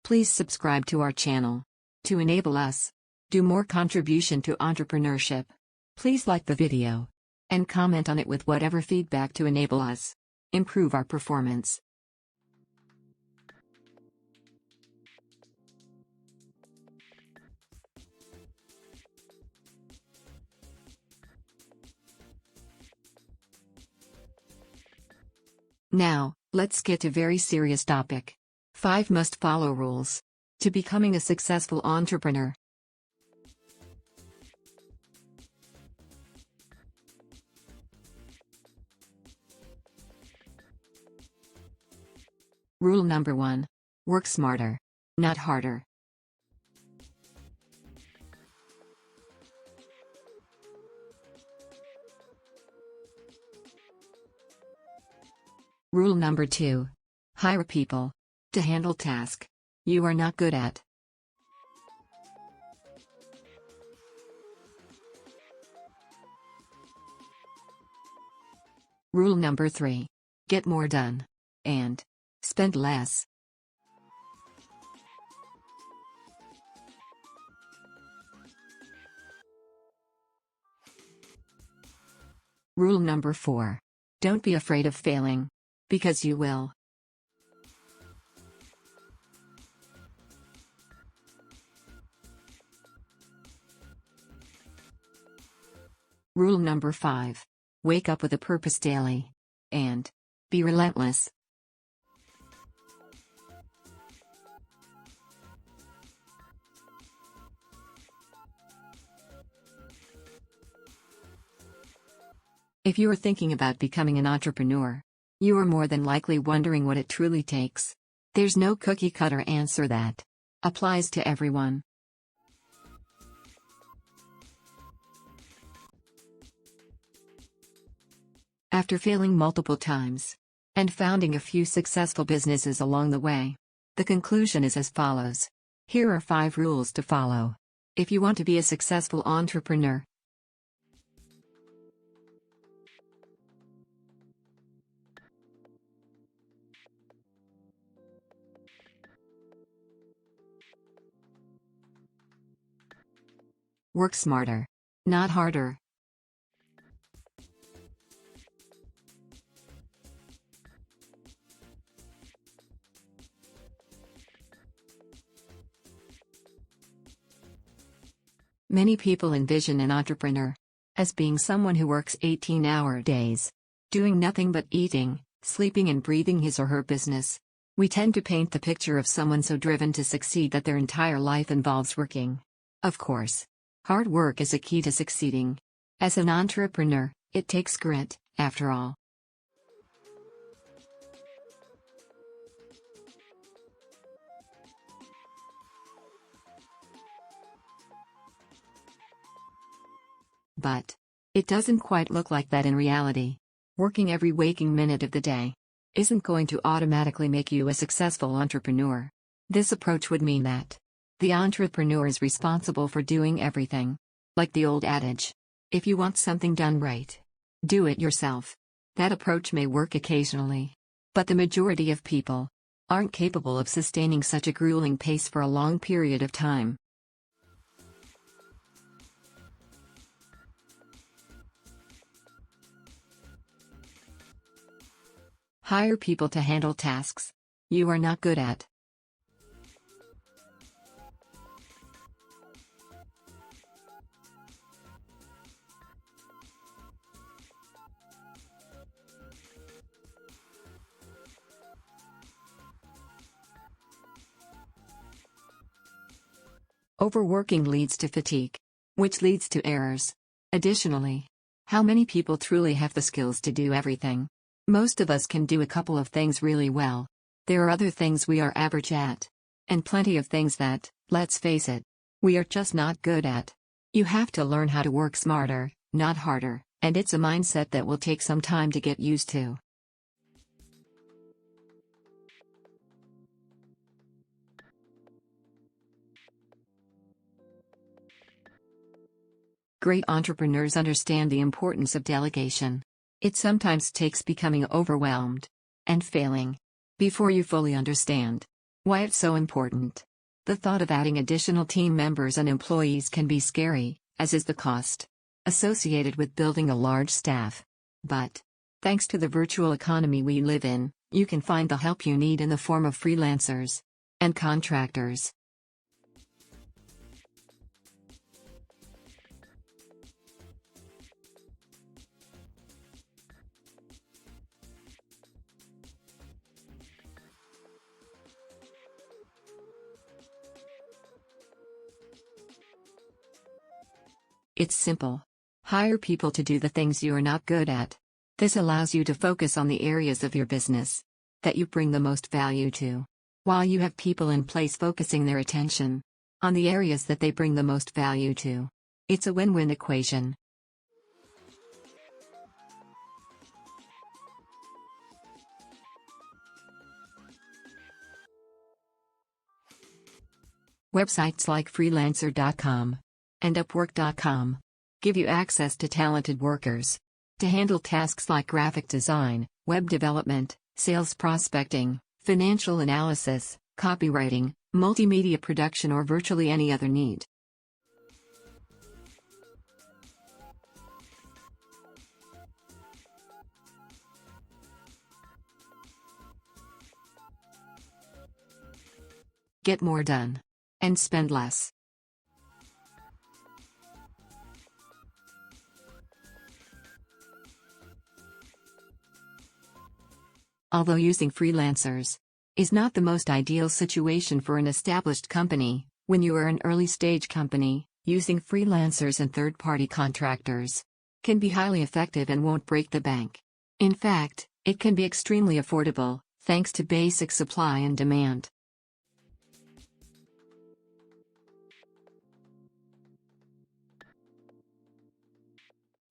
Please subscribe to our channel to enable us do more contribution to entrepreneurship. Please like the video and comment on it with whatever feedback to enable us improve our performance. Now, let's get to very serious topic. 5 must-follow rules to becoming a successful entrepreneur. Rule number 1. Work smarter, not harder. Rule number 2. Hire people to handle tasks you are not good at. Rule number 3. Get more done and spend less. Rule number 4. Don't be afraid of failing, because you will. Rule number 5. Wake up with a purpose daily and be relentless. If you are thinking about becoming an entrepreneur, you are more than likely wondering what it truly takes. There's no cookie-cutter answer that applies to everyone. After failing multiple times and founding a few successful businesses along the way, the conclusion is as follows. Here are 5 rules to follow if you want to be a successful entrepreneur. Work smarter, not harder. Many people envision an entrepreneur as being someone who works 18-hour days, doing nothing but eating, sleeping and breathing his or her business. We tend to paint the picture of someone so driven to succeed that their entire life involves working. Of course, hard work is a key to succeeding. As an entrepreneur, it takes grit, after all. But it doesn't quite look like that in reality. Working every waking minute of the day isn't going to automatically make you a successful entrepreneur. This approach would mean that the entrepreneur is responsible for doing everything. Like the old adage, if you want something done right, do it yourself. That approach may work occasionally, but the majority of people aren't capable of sustaining such a grueling pace for a long period of time. Hire people to handle tasks you are not good at. Overworking leads to fatigue, which leads to errors. Additionally, how many people truly have the skills to do everything? Most of us can do a couple of things really well. There are other things we are average at, and plenty of things that, let's face it, we are just not good at. You have to learn how to work smarter, not harder, and it's a mindset that will take some time to get used to. Great entrepreneurs understand the importance of delegation. It sometimes takes becoming overwhelmed and failing before you fully understand Why it's so important. The thought of adding additional team members and employees can be scary, as is the cost associated with building a large staff. But, thanks to the virtual economy we live in, you can find the help you need in the form of freelancers and contractors. It's simple. Hire people to do the things you are not good at. This allows you to focus on the areas of your business that you bring the most value to, while you have people in place focusing their attention on the areas that they bring the most value to. It's a win-win equation. Websites like freelancer.com and upwork.com give you access to talented workers to handle tasks like graphic design, web development, sales prospecting, financial analysis, copywriting, multimedia production, or virtually any other need. Get more done and spend less. Although using freelancers is not the most ideal situation for an established company, when you are an early-stage company, using freelancers and third-party contractors can be highly effective and won't break the bank. In fact, it can be extremely affordable, thanks to basic supply and demand.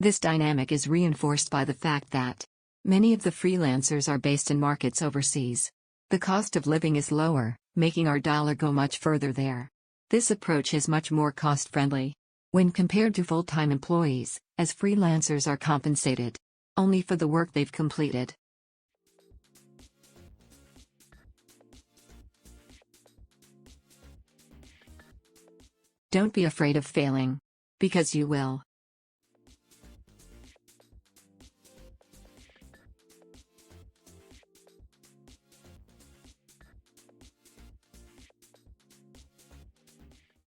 This dynamic is reinforced by the fact that many of the freelancers are based in markets overseas. The cost of living is lower, making our dollar go much further there. This approach is much more cost-friendly when compared to full-time employees, as freelancers are compensated only for the work they've completed. Don't be afraid of failing, because you will.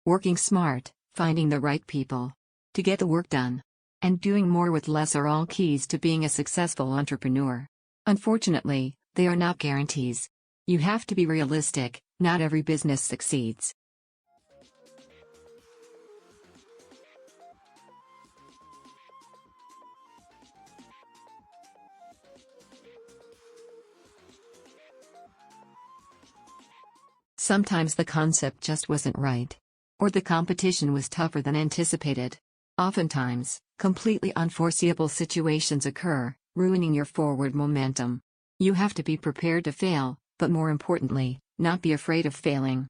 Working smart, finding the right people to get the work done, and doing more with less are all keys to being a successful entrepreneur. Unfortunately, they are not guarantees. You have to be realistic, not every business succeeds. Sometimes the concept just wasn't right, or the competition was tougher than anticipated. Oftentimes, completely unforeseeable situations occur, ruining your forward momentum. You have to be prepared to fail, but more importantly, not be afraid of failing.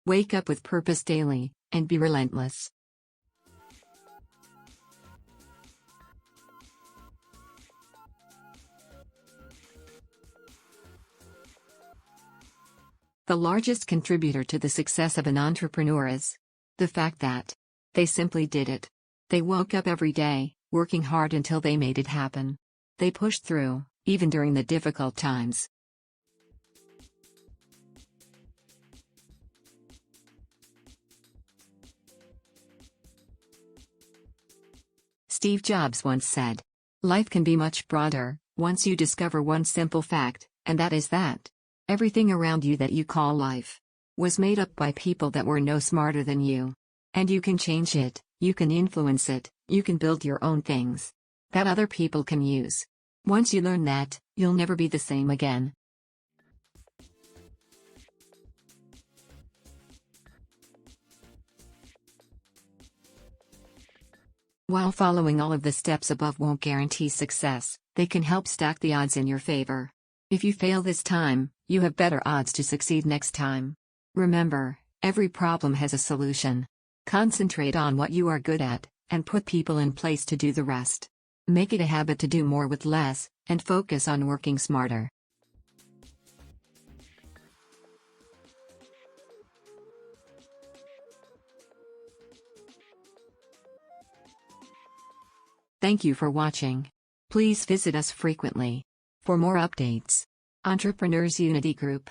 Wake up with purpose daily, and be relentless. The largest contributor to the success of an entrepreneur is the fact that they simply did it. They woke up every day, working hard until they made it happen. They pushed through, even during the difficult times. Steve Jobs once said, "Life can be much broader once you discover one simple fact, and that is that everything around you that you call life was made up by people that were no smarter than you. And you can change it, you can influence it, you can build your own things that other people can use. Once you learn that, you'll never be the same again." While following all of the steps above won't guarantee success, they can help stack the odds in your favor. If you fail this time, you have better odds to succeed next time. Remember, every problem has a solution. Concentrate on what you are good at, and put people in place to do the rest. Make it a habit to do more with less, and focus on working smarter. Thank you for watching. Please visit us frequently for more updates. Entrepreneurs Unity Group.